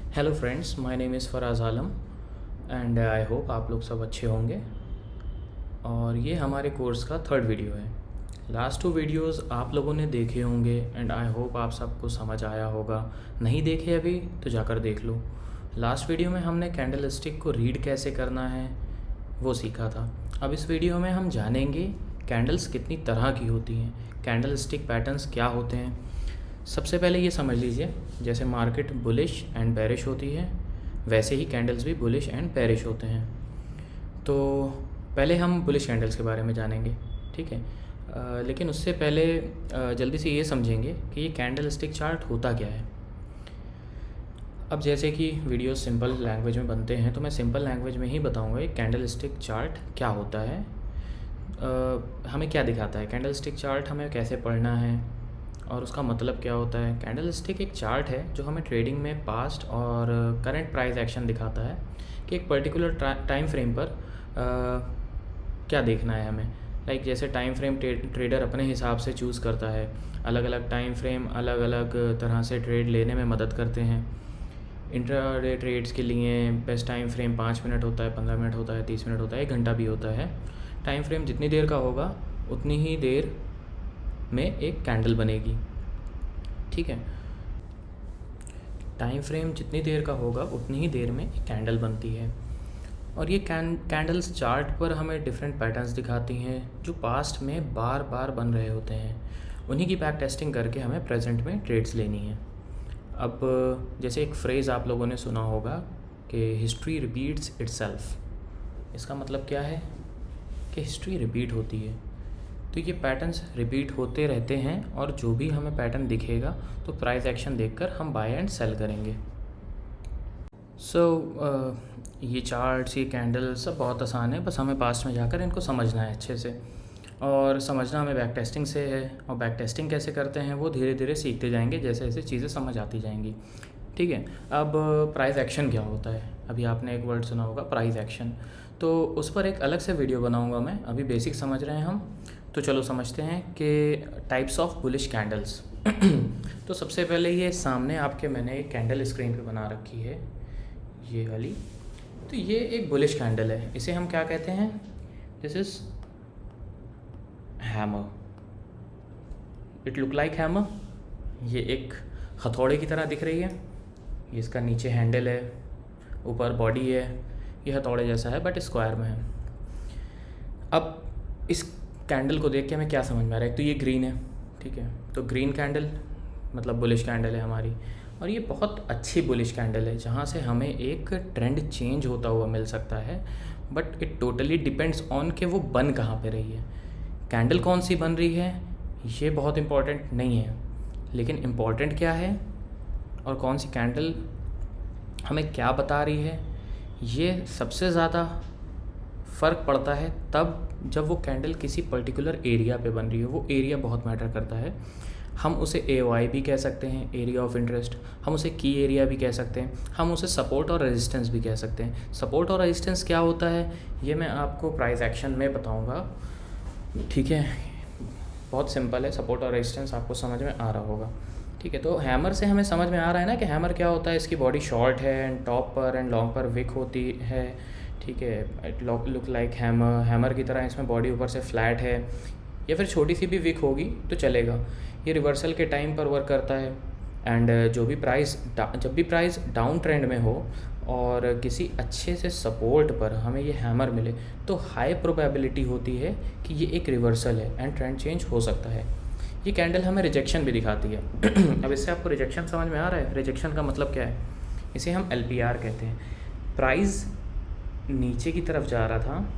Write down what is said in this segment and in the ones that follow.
Hello friends, my name is Faraz Alam and I hope आप लोग सब अच्छे होंगे। और ये हमारे कोर्स का थर्ड वीडियो है। लास्ट टू वीडियोस आप लोगों ने देखे होंगे एंड आई होप आप सबको समझ आया होगा। नहीं देखे अभी तो जाकर देख लो। लास्ट वीडियो में हमने कैंडल स्टिक को रीड कैसे करना है वो सीखा था। अब इस वीडियो में हम जानेंगे कैंडल्स कितनी तरह की होती हैं, कैंडल स्टिक पैटर्न्स क्या होते हैं। सबसे पहले ये समझ लीजिए, जैसे मार्केट बुलिश एंड बेरिश होती है वैसे ही कैंडल्स भी बुलिश एंड बेरिश होते हैं। तो पहले हम बुलिश कैंडल्स के बारे में जानेंगे, ठीक है। लेकिन उससे पहले जल्दी से ये समझेंगे कि ये कैंडल स्टिक चार्ट होता क्या है। अब जैसे कि वीडियो सिंपल लैंग्वेज में बनते हैं तो मैं सिंपल लैंग्वेज में ही बताऊंगा ये कैंडल स्टिक चार्ट क्या होता है, हमें क्या दिखाता है। कैंडल स्टिक चार्ट हमें कैसे पढ़ना है और उसका मतलब क्या होता है। कैंडल स्टिक एक चार्ट है जो हमें ट्रेडिंग में पास्ट और करंट प्राइस एक्शन दिखाता है कि एक पर्टिकुलर टाइम फ्रेम पर क्या देखना है हमें। लाइक जैसे टाइम फ्रेम ट्रेडर अपने हिसाब से चूज़ करता है, अलग अलग टाइम फ्रेम अलग अलग तरह से ट्रेड लेने में मदद करते हैं। इंट्राडे ट्रेड्स के लिए बेस्ट टाइम फ्रेम 5 मिनट होता है, 15 मिनट होता है, 30 मिनट होता है, 1 घंटा भी होता है। टाइम फ्रेम जितनी देर का होगा उतनी ही देर में एक कैंडल बनेगी, ठीक है। टाइम फ्रेम जितनी देर का होगा उतनी ही देर में एक कैंडल बनती है। और ये कैंडल्स चार्ट पर हमें डिफरेंट पैटर्न्स दिखाती हैं जो पास्ट में बार बार बन रहे होते हैं। उन्हीं की बैक टेस्टिंग करके हमें प्रेजेंट में ट्रेड्स लेनी है। अब जैसे एक फ्रेज़ आप लोगों ने सुना होगा कि हिस्ट्री रिपीट्स इटसेल्फ। इसका मतलब क्या है कि हिस्ट्री रिपीट होती है। तो ये पैटर्न्स रिपीट होते रहते हैं और जो भी हमें पैटर्न दिखेगा तो प्राइस एक्शन देखकर हम बाय एंड सेल करेंगे। ये चार्ट्स, ये कैंडल सब बहुत आसान है, बस हमें पास्ट में जाकर इनको समझना है अच्छे से। और समझना हमें बैक टेस्टिंग से है, और बैक टेस्टिंग कैसे करते हैं वो धीरे धीरे सीखते जाएंगे जैसे जैसे चीज़ें समझ आती जाएंगी, ठीक है। अब प्राइस एक्शन क्या होता है, अभी आपने एक वर्ड सुना होगा प्राइस एक्शन, तो उस पर एक अलग से वीडियो बनाऊंगा मैं। अभी बेसिक समझ रहे हैं हम, तो चलो समझते हैं कि टाइप्स ऑफ बुलिश कैंडल्स। तो सबसे पहले ये सामने आपके मैंने एक कैंडल स्क्रीन पे बना रखी है, ये वाली। तो ये एक बुलिश कैंडल है, इसे हम क्या कहते हैं, this is hammer. It look like hammer. ये एक हथौड़े की तरह दिख रही है। ये इसका नीचे हैंडल है, ऊपर बॉडी है। ये हथौड़े जैसा है बट स्क्वायर में है। अब इस कैंडल को देख के हमें क्या समझ में आ रहा है, एक तो ये ग्रीन है, ठीक है। तो ग्रीन कैंडल मतलब बुलिश कैंडल है हमारी, और ये बहुत अच्छी बुलिश कैंडल है जहाँ से हमें एक ट्रेंड चेंज होता हुआ मिल सकता है। But it totally depends on कि वो बन कहाँ पे रही है, कैंडल कौन सी बन रही है। ये बहुत इम्पॉर्टेंट नहीं है, लेकिन इम्पॉर्टेंट क्या है और कौन सी कैंडल हमें क्या बता रही है, ये सबसे ज़्यादा फ़र्क पड़ता है तब जब वो कैंडल किसी पर्टिकुलर एरिया पे बन रही है। वो एरिया बहुत मैटर करता है। हम उसे AOI भी कह सकते हैं, एरिया ऑफ इंटरेस्ट। हम उसे की एरिया भी कह सकते हैं। हम उसे सपोर्ट और रेजिस्टेंस भी कह सकते हैं। सपोर्ट और रेजिस्टेंस क्या होता है ये मैं आपको प्राइस एक्शन में बताऊंगा, ठीक है। बहुत सिंपल है, सपोर्ट और रेजिस्टेंस आपको समझ में आ रहा होगा, ठीक है। तो हैमर से हमें समझ में आ रहा है ना कि हैमर क्या होता है। इसकी बॉडी शॉर्ट है एंड टॉप पर एंड लॉन्ग पर विक होती है, ठीक है। It look like hammer. Hammer की तरह इसमें बॉडी ऊपर से फ्लैट है, या फिर छोटी सी भी विक होगी तो चलेगा। ये रिवर्सल के टाइम पर वर्क करता है एंड जब भी प्राइस डाउन ट्रेंड में हो और किसी अच्छे से सपोर्ट पर हमें ये हैमर मिले तो हाई प्रोबेबिलिटी होती है कि ये एक रिवर्सल है एंड ट्रेंड चेंज हो सकता है। ये कैंडल हमें रिजेक्शन भी दिखाती है। अब इससे आपको रिजेक्शन समझ में आ रहा है। रिजेक्शन का मतलब क्या है, इसे हम LPR कहते हैं। प्राइस नीचे की तरफ जा रहा था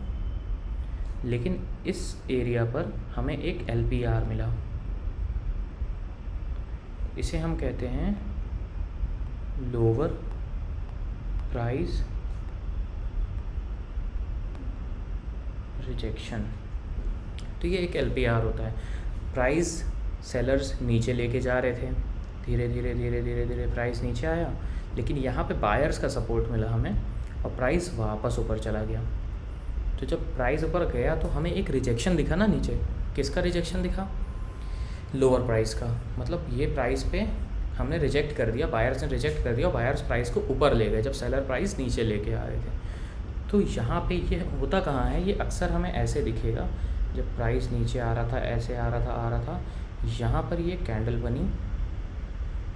लेकिन इस एरिया पर हमें एक LPR मिला, इसे हम कहते हैं लोअर प्राइस रिजेक्शन। तो ये एक LPR होता है। प्राइस सेलर्स नीचे लेके जा रहे थे, धीरे धीरे धीरे धीरे धीरे प्राइस नीचे आया, लेकिन यहाँ पे बायर्स का सपोर्ट मिला हमें और प्राइस वापस ऊपर चला गया। तो जब प्राइस ऊपर गया तो हमें एक रिजेक्शन दिखा ना नीचे। किसका रिजेक्शन दिखा, लोअर प्राइस का। मतलब ये प्राइस पे हमने रिजेक्ट कर दिया, बायर्स ने रिजेक्ट कर दिया और बायर्स प्राइस को ऊपर ले गए जब सेलर प्राइस नीचे लेके आ रहे थे। तो यहाँ पे ये होता कहाँ है, ये अक्सर हमें ऐसे दिखेगा, जब प्राइस नीचे आ रहा था, ऐसे आ रहा था, यहाँ पर ये कैंडल बनी,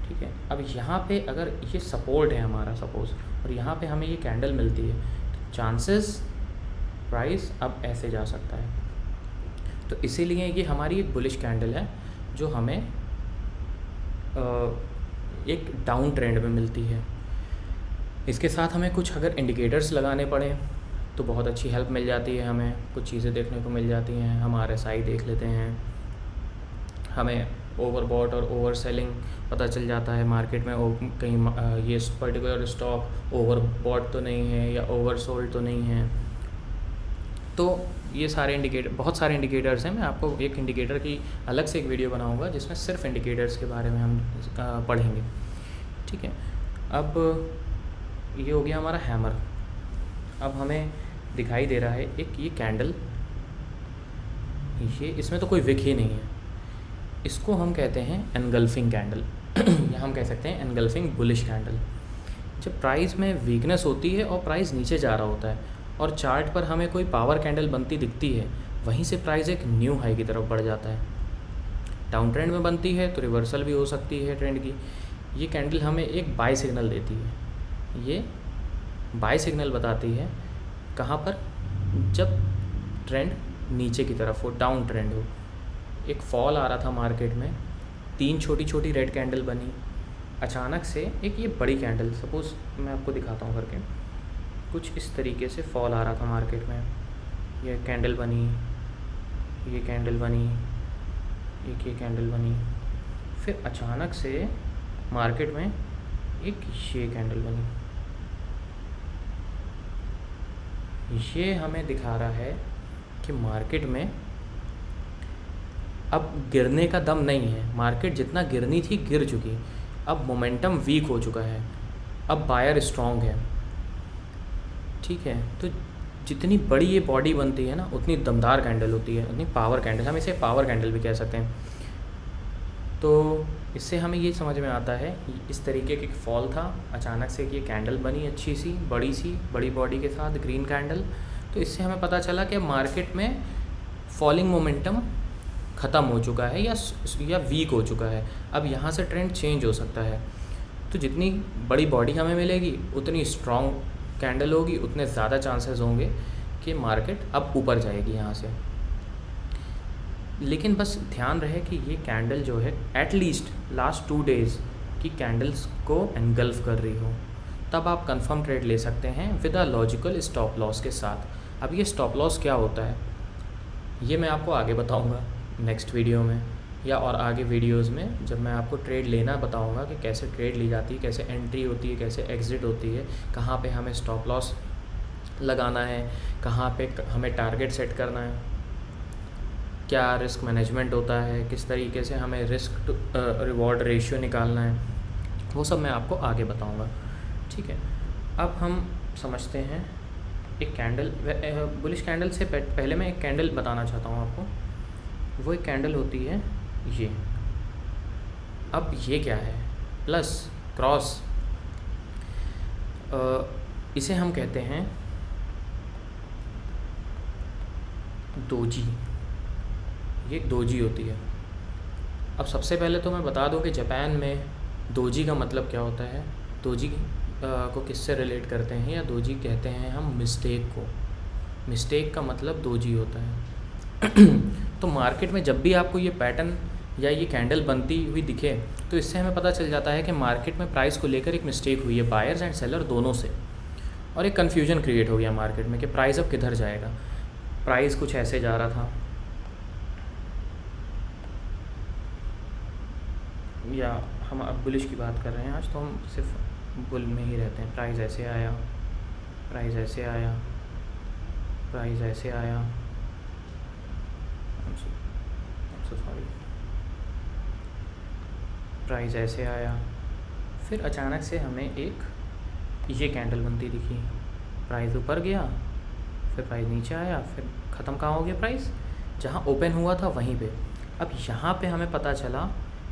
ठीक है। अब यहाँ पे अगर ये सपोर्ट है हमारा सपोज़, और यहाँ पे हमें ये कैंडल मिलती है, तो चांसेस प्राइस अब ऐसे जा सकता है। तो इसीलिए ये हमारी एक बुलिश कैंडल है जो हमें एक डाउन ट्रेंड में मिलती है। इसके साथ हमें कुछ अगर इंडिकेटर्स लगाने पड़े तो बहुत अच्छी हेल्प मिल जाती है, हमें कुछ चीज़ें देखने को मिल जाती हैं। हम RSI देख लेते हैं, हमें ओवरबॉट और ओवर सेलिंग पता चल जाता है मार्केट में, कहीं ये पर्टिकुलर स्टॉक ओवरबॉट तो नहीं है या ओवर सोल्ड तो नहीं है। तो ये सारे बहुत सारे इंडिकेटर्स हैं। मैं आपको एक इंडिकेटर की अलग से एक वीडियो बनाऊंगा जिसमें सिर्फ इंडिकेटर्स के बारे में हम पढ़ेंगे, ठीक है। अब ये हो गया हमारा हैमर। अब हमें दिखाई दे रहा है एक ये कैंडल, ये इसमें तो कोई विक ही नहीं है, इसको हम कहते हैं एनगल्फिंग कैंडल या हम कह सकते हैं एनगल्फिंग बुलिश कैंडल। जब प्राइस में वीकनेस होती है और प्राइस नीचे जा रहा होता है और चार्ट पर हमें कोई पावर कैंडल बनती दिखती है, वहीं से प्राइस एक न्यू हाई की तरफ बढ़ जाता है। डाउन ट्रेंड में बनती है तो रिवर्सल भी हो सकती है ट्रेंड की। ये कैंडल हमें एक बाय सिग्नल देती है, ये बाय सिग्नल बताती है कहाँ पर, जब ट्रेंड नीचे की तरफ हो, डाउन ट्रेंड हो। एक फॉल आ रहा था मार्केट में, 3 छोटी छोटी रेड कैंडल बनी, अचानक से एक ये बड़ी कैंडल, सपोज़ मैं आपको दिखाता हूँ करके, कुछ इस तरीके से फॉल आ रहा था मार्केट में, ये कैंडल बनी, ये कैंडल बनी, एक ये कैंडल बनी, फिर अचानक से मार्केट में एक ये कैंडल बनी। ये हमें दिखा रहा है कि मार्केट में अब गिरने का दम नहीं है, मार्केट जितना गिरनी थी गिर चुकी, अब मोमेंटम वीक हो चुका है, अब बायर स्ट्रॉन्ग है, ठीक है। तो जितनी बड़ी ये बॉडी बनती है ना, उतनी दमदार कैंडल होती है, उतनी पावर कैंडल, हम इसे पावर कैंडल भी कह सकते हैं। तो इससे हमें ये समझ में आता है, इस तरीके की फॉल था, अचानक से ये कैंडल बनी अच्छी सी बड़ी बॉडी के साथ ग्रीन कैंडल। तो इससे हमें पता चला कि मार्केट में फॉलिंग मोमेंटम ख़त्म हो चुका है या वीक हो चुका है, अब यहाँ से ट्रेंड चेंज हो सकता है। तो जितनी बड़ी बॉडी हमें मिलेगी, उतनी स्ट्रॉन्ग कैंडल होगी, उतने ज़्यादा चांसेस होंगे कि मार्केट अब ऊपर जाएगी यहाँ से। लेकिन बस ध्यान रहे कि ये कैंडल जो है एटलीस्ट लास्ट 2 डेज़ की कैंडल्स को एनगल्फ कर रही हो, तब आप कंफर्म ट्रेड ले सकते हैं with a logical stop loss के साथ। अब ये स्टॉप लॉस क्या होता है, ये मैं आपको आगे बताऊंगा नेक्स्ट वीडियो में, या और आगे वीडियोस में, जब मैं आपको ट्रेड लेना बताऊंगा कि कैसे ट्रेड ली जाती है, कैसे एंट्री होती है, कैसे एग्ज़िट होती है, कहाँ पे हमें स्टॉप लॉस लगाना है, कहाँ पे हमें टारगेट सेट करना है, क्या रिस्क मैनेजमेंट होता है, किस तरीके से हमें रिस्क टू रिवॉर्ड रेशियो निकालना है, वो सब मैं आपको आगे बताऊंगा, ठीक है। अब हम समझते हैं एक कैंडल, बुलिश कैंडल से पहले मैं एक कैंडल बताना चाहता हूँ आपको। वो एक कैंडल होती है ये, अब ये क्या है, प्लस क्रॉस, इसे हम कहते हैं डोजी, ये डोजी होती है। अब सबसे पहले तो मैं बता दूं कि जापान में डोजी का मतलब क्या होता है, डोजी को किससे रिलेट करते हैं, या डोजी कहते हैं हम मिस्टेक को, मिस्टेक का मतलब डोजी होता है। तो मार्केट में जब भी आपको ये पैटर्न या ये कैंडल बनती हुई दिखे, तो इससे हमें पता चल जाता है कि मार्केट में प्राइस को लेकर एक मिस्टेक हुई है बायर्स एंड सेलर दोनों से, और एक कन्फ्यूजन क्रिएट हो गया मार्केट में कि प्राइस अब किधर जाएगा। प्राइस कुछ ऐसे जा रहा था, या हम अब बुलिश की बात कर रहे हैं आज, तो हम सिर्फ बुल में ही रहते हैं। प्राइस ऐसे आया, प्राइस ऐसे आया, प्राइस ऐसे आया, सॉरी, प्राइस ऐसे आया, फिर अचानक से हमें एक ये कैंडल बनती दिखी, प्राइस ऊपर गया, फिर प्राइस नीचे आया, फिर ख़त्म कहाँ हो गया प्राइस, जहाँ ओपन हुआ था वहीं पे। अब यहाँ पे हमें पता चला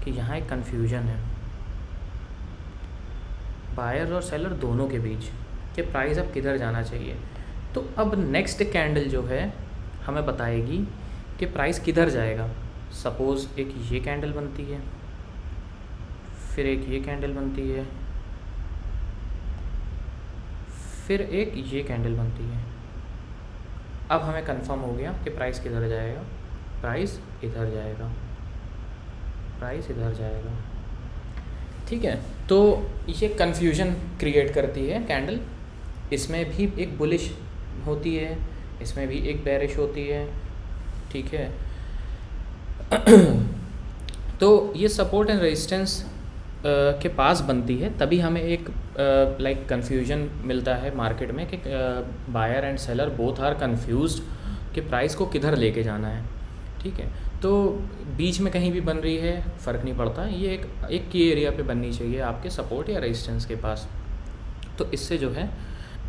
कि यहाँ एक कन्फ्यूजन है, बायर और सेलर दोनों के बीच कि प्राइस अब किधर जाना चाहिए। तो अब नेक्स्ट कैंडल जो है हमें बताएगी कि प्राइस किधर जाएगा। सपोज़ एक ये कैंडल बनती है, फिर एक ये कैंडल बनती है, फिर एक ये कैंडल बनती है। अब हमें कंफर्म हो गया कि प्राइस किधर जाएगा, प्राइस इधर जाएगा, प्राइस इधर जाएगा। ठीक है, तो ये कन्फ्यूजन क्रिएट करती है कैंडल। इसमें भी एक बुलिश होती है, इसमें भी एक बेरिश होती है। ठीक है, तो ये सपोर्ट एंड रेजिस्टेंस के पास बनती है, तभी हमें एक लाइक कन्फ्यूजन मिलता है मार्केट में कि buyer and seller both are confused कि प्राइस को किधर लेके जाना है। ठीक है, तो बीच में कहीं भी बन रही है फ़र्क नहीं पड़ता, ये एक की एरिया पे बननी चाहिए आपके सपोर्ट या रेजिस्टेंस के पास। तो इससे जो है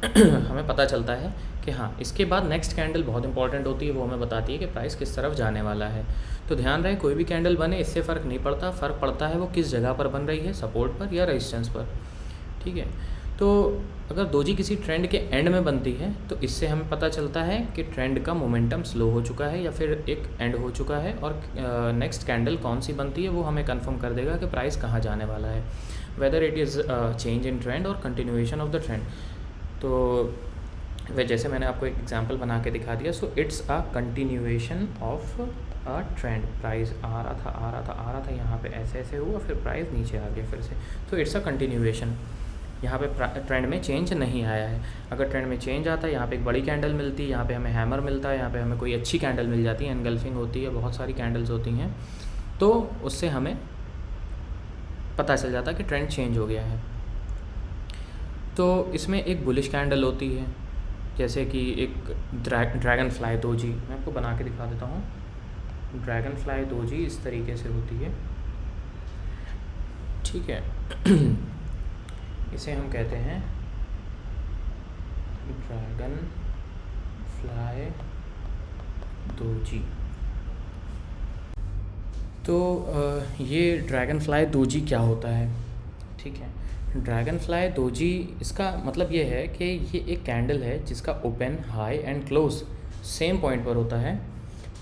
हमें पता चलता है कि हाँ, इसके बाद नेक्स्ट कैंडल बहुत इंपॉर्टेंट होती है, वो हमें बताती है कि प्राइस किस तरफ जाने वाला है। तो ध्यान रहे, कोई भी कैंडल बने इससे फ़र्क नहीं पड़ता, फ़र्क पड़ता है वो किस जगह पर बन रही है, सपोर्ट पर या रेजिस्टेंस पर। ठीक है, तो अगर दोजी किसी ट्रेंड के एंड में बनती है तो इससे हमें पता चलता है कि ट्रेंड का मोमेंटम स्लो हो चुका है या फिर एक एंड हो चुका है, और नेक्स्ट कैंडल कौन सी बनती है वो हमें कंफर्म कर देगा कि प्राइस कहाँ जाने वाला है, whether it is change in trend और कंटिन्यूएशन ऑफ द ट्रेंड। तो वह जैसे मैंने आपको एक एग्जांपल बना के दिखा दिया, so it's a continuation of a trend. Price आ रहा था यहाँ पे ऐसे ऐसे हुआ, फिर प्राइस नीचे आ गया फिर से, तो इट्स अ कंटिन्यूएशन। यहाँ पे ट्रेंड में चेंज नहीं आया है। अगर ट्रेंड में चेंज आता है, यहाँ पे एक बड़ी कैंडल मिलती है, यहाँ पे हमें हैमर मिलता है, यहाँ पे हमें कोई अच्छी कैंडल मिल जाती है, एनगल्फिंग होती है, बहुत सारी कैंडल्स होती हैं, तो उससे हमें पता चल जाता है कि ट्रेंड चेंज हो गया है। तो इसमें एक बुलिश कैंडल होती है, जैसे कि एक ड्रैगन फ्लाई दोजी, मैं आपको बना के दिखा देता हूँ। ड्रैगन फ्लाई दोजी इस तरीके से होती है। ठीक है, इसे हम कहते हैं ड्रैगन फ्लाई दोजी। तो ये ड्रैगन फ्लाई दोजी क्या होता है? ठीक है, ड्रैगन फ्लाई दोजी, इसका मतलब ये है कि ये एक कैंडल है जिसका open, high and close same point पर होता है।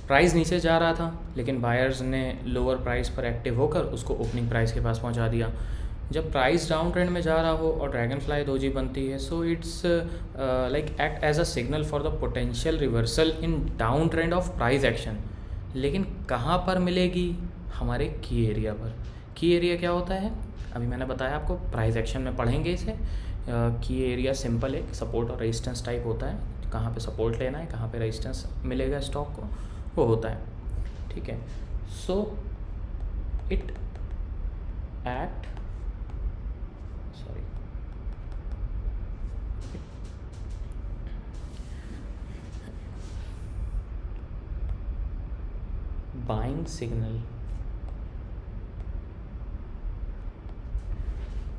प्राइस नीचे जा रहा था लेकिन बायर्स ने लोअर प्राइस पर एक्टिव होकर उसको ओपनिंग प्राइस के पास पहुंचा दिया। जब प्राइस डाउन ट्रेंड में जा रहा हो और ड्रैगन फ्लाई दोजी बनती है, so it's like act as a signal for the potential reversal in down trend of price action. लेकिन कहाँ पर मिलेगी? हमारे की एरिया पर। की एरिया क्या होता है? अभी मैंने बताया आपको, प्राइस एक्शन में पढ़ेंगे इसे। की एरिया सिंपल है, सपोर्ट और रेजिस्टेंस टाइप होता है, कहाँ पे सपोर्ट लेना है, कहाँ पे रेजिस्टेंस मिलेगा स्टॉक को, वो होता है। ठीक है, so it act buying signal.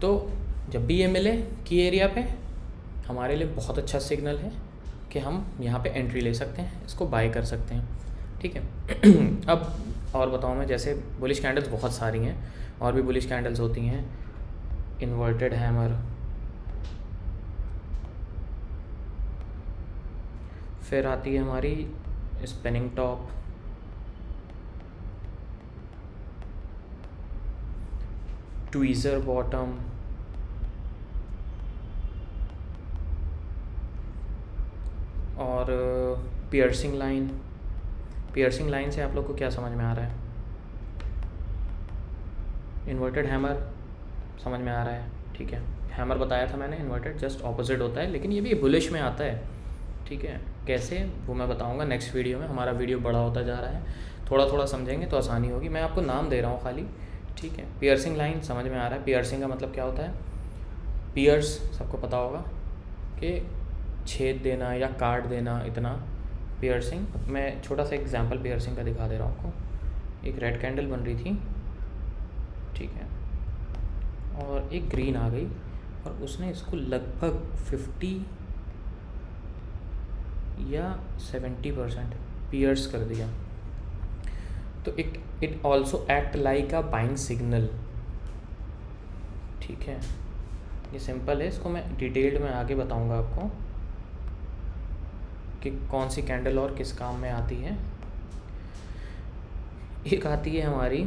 तो जब भी ये मिले की एरिया पे, हमारे लिए बहुत अच्छा सिग्नल है कि हम यहाँ पे एंट्री ले सकते हैं, इसको बाय कर सकते हैं। ठीक है, अब और बताऊँ मैं, जैसे बुलिश कैंडल्स बहुत सारी हैं, और भी बुलिश कैंडल्स होती हैं। इन्वर्टेड हैमर, फिर आती है हमारी स्पिनिंग टॉप, ट्वीज़र बॉटम, और पियर्सिंग लाइन। पियर्सिंग लाइन से आप लोग को क्या समझ में आ रहा है? इन्वर्टेड हैमर समझ में आ रहा है? ठीक है, हैमर बताया था मैंने, इन्वर्टेड जस्ट ऑपोजिट होता है, लेकिन ये भी बुलिश में आता है। ठीक है, कैसे वो मैं बताऊंगा नेक्स्ट वीडियो में। हमारा वीडियो बड़ा होता जा रहा है, थोड़ा थोड़ा समझेंगे तो आसानी होगी। मैं आपको नाम दे रहा हूँ खाली। ठीक है, पियर्सिंग लाइन समझ में आ रहा है? पियर्सिंग का मतलब क्या होता है? पियर्स सबको पता होगा कि छेद देना या काट देना, इतना पियर्सिंग। मैं छोटा सा एग्जांपल पियर्सिंग का दिखा दे रहा हूँ आपको। एक रेड कैंडल बन रही थी, ठीक है, और एक ग्रीन आ गई और उसने इसको लगभग 50 या 70% पियर्स कर दिया। तो it also act like a buying signal. ठीक है, ये सिंपल है, इसको मैं डिटेल्ड में आगे बताऊंगा आपको कि कौन सी कैंडल और किस काम में आती है। एक आती है हमारी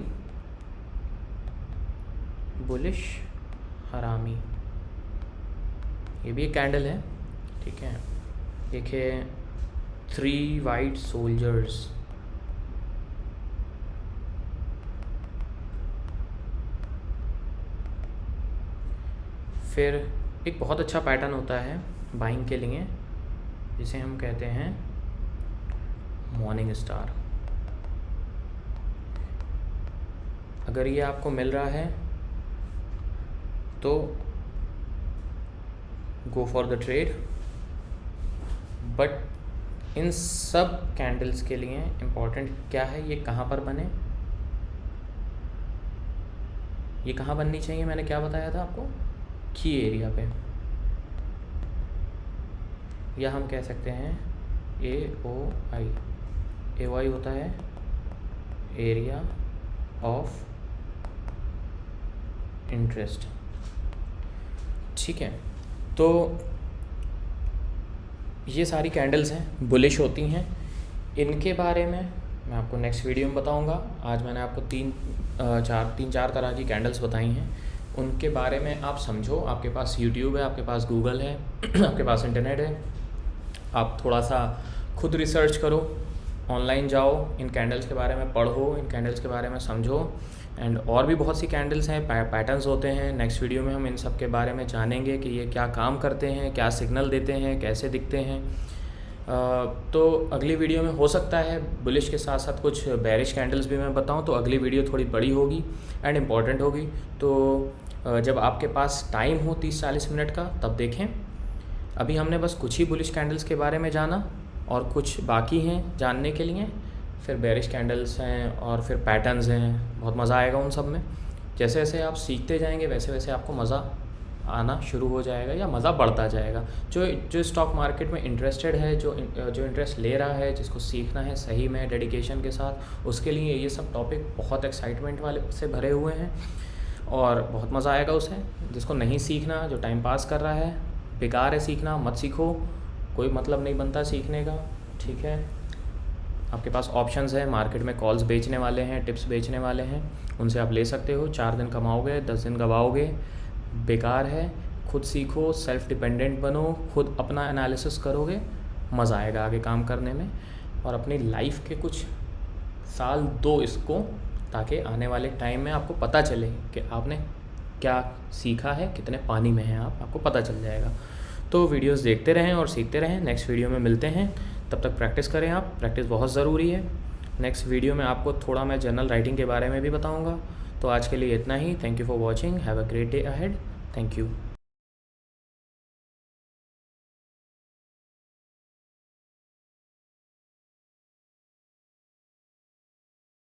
बुलिश हरामी, ये भी एक कैंडल है, ठीक है। एक है 3 वाइट सोल्जर्स, फिर एक बहुत अच्छा पैटर्न होता है बाइंग के लिए जिसे हम कहते हैं मॉर्निंग स्टार। अगर ये आपको मिल रहा है तो go for the trade, but in सब कैंडल्स के लिए इम्पॉर्टेंट क्या है, ये कहाँ पर बने, ये कहाँ बननी चाहिए, मैंने क्या बताया था आपको, की एरिया पे, या हम कह सकते हैं AOI। AOI होता है एरिया ऑफ इंटरेस्ट, ठीक है। तो ये सारी कैंडल्स हैं, बुलिश होती हैं। इनके बारे में मैं आपको नेक्स्ट वीडियो में बताऊंगा। आज मैंने आपको तीन चार तरह की कैंडल्स बताई हैं, उनके बारे में आप समझो। आपके पास यूट्यूब है, आपके पास गूगल है, आपके पास इंटरनेट है, आप थोड़ा सा खुद रिसर्च करो, ऑनलाइन जाओ, इन कैंडल्स के बारे में पढ़ो, इन कैंडल्स के बारे में समझो। एंड और भी बहुत सी कैंडल्स हैं, पैटर्न्स होते हैं। नेक्स्ट वीडियो में हम इन सब के बारे में जानेंगे कि ये क्या काम करते हैं, क्या सिग्नल देते हैं, कैसे दिखते हैं। तो अगली वीडियो में हो सकता है बुलिश के साथ साथ कुछ बेरिश कैंडल्स भी मैं बताऊं, तो अगली वीडियो थोड़ी बड़ी होगी एंड इम्पॉर्टेंट होगी। तो जब आपके पास टाइम हो 30-40 मिनट का, तब देखें। अभी हमने बस कुछ ही बुलिश कैंडल्स के बारे में जाना और कुछ बाकी हैं जानने के लिए, फिर बेरिश कैंडल्स हैं और फिर पैटर्न्स हैं। बहुत मज़ा आएगा उन सब में। जैसे जैसे आप सीखते जाएंगे वैसे वैसे आपको मज़ा आना शुरू हो जाएगा या मज़ा बढ़ता जाएगा। जो स्टॉक मार्केट में इंटरेस्टेड है, जो इंटरेस्ट ले रहा है, जिसको सीखना है सही में डेडिकेशन के साथ, उसके लिए ये सब टॉपिक बहुत एक्साइटमेंट वाले से भरे हुए हैं और बहुत मज़ा आएगा उसे। जिसको नहीं सीखना, जो टाइम पास कर रहा है, बेकार है सीखना, मत सीखो, कोई मतलब नहीं बनता सीखने का, ठीक है। आपके पास ऑप्शंस है, मार्केट में कॉल्स बेचने वाले हैं, टिप्स बेचने वाले हैं, उनसे आप ले सकते हो। 4 दिन कमाओगे, 10 दिन गवाओगे, बेकार है। खुद सीखो, सेल्फ डिपेंडेंट बनो, खुद अपना एनालिसिस करोगे, मज़ा आएगा आगे काम करने में। और अपनी लाइफ के कुछ साल दो इसको, ताकि आने वाले टाइम में आपको पता चले कि आपने क्या सीखा है, कितने पानी में हैं आपको पता चल जाएगा। तो वीडियोस देखते रहें और सीखते रहें। नेक्स्ट वीडियो में मिलते हैं, तब तक प्रैक्टिस करें आप, प्रैक्टिस बहुत ज़रूरी है। नेक्स्ट वीडियो में आपको थोड़ा मैं जर्नल राइटिंग के बारे में भी बताऊंगा। तो आज के लिए इतना ही। Thank you for watching, have a great day ahead. Thank you.